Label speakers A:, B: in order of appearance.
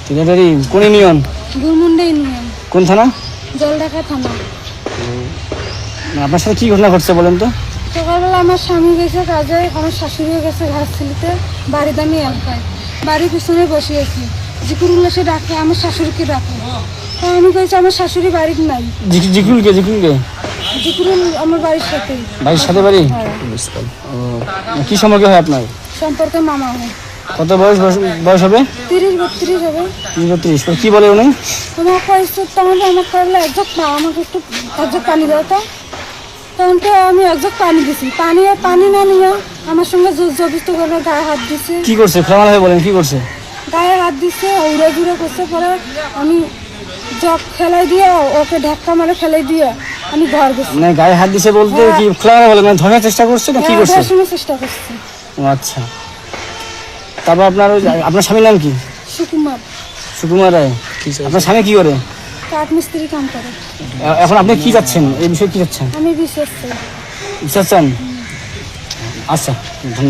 A: তিলাটারি কোন union?
B: গুরমুন্ডা union.
A: কোন থানা?
B: জলঢাকা থানা।
A: আপনার সাথে কি ঘটনা ঘটছে বলেন তো?
B: সকালবেলা আমার স্বামী গেছে কাজে, আমার শাশুড়িও গেছে ঘাস ছিলিতে, বাড়িতে আমি একাই বাড়ির পিছনে বসে আছি। জিকুরুল এসে ডাকে, আমার শাশুড়িকে ডাকে, তো আমি কইছি আমার শাশুড়ি বাড়িতে নাই।
A: জিকুরুলকে
B: জিকুরুল আমার বাড়ির সাথে।
A: বাড়ির সাথে বাড়ি? কি সম্পর্কে হয় আপনার?
B: সম্পর্কে মামা হয়।
A: কত বয়স হবে?
B: 30-32 হবে।
A: 30-32। কি বলে উনি?
B: তোমার কয়েছে তোমাদের আমার করলে একজক আমাকে একটু একজক পানি দাও তো। তখন তো আমি একজক পানি দিছি, পানি না নিয়ে আমার সঙ্গে জবরদস্তি করে গায়ে হাত দিছে।
A: কি করছে খোলামেলা বলেন, কি করছে?
B: গায়ে হাত দিচ্ছে, উড়ে জুড়ে করছে। পরে আমি জগ ফেলাই দিয়ে ওকে ধাক্কা মারে ফেলাই দিয়ে আমি ঘর গেছি।
A: মানে গায়ে হাত দিছে বলতে কি খোলামেলা বলে, মানে ধরার চেষ্টা করছে না কি করছে?
B: চেষ্টা করছে।
A: আচ্ছা, তারপর আপনার স্বামীর নাম কি? সুকুমার রায়। আপনার স্বামী কি করে?
B: কাঠ মিস্ত্রি কাম করে।
A: এখন আপনি কি চাচ্ছেন, এই বিষয়ে কি চাচ্ছেন?
B: আমি বিশ্বাস চাই।
A: বিশ্বাস চান? আচ্ছা, ধন্যবাদ।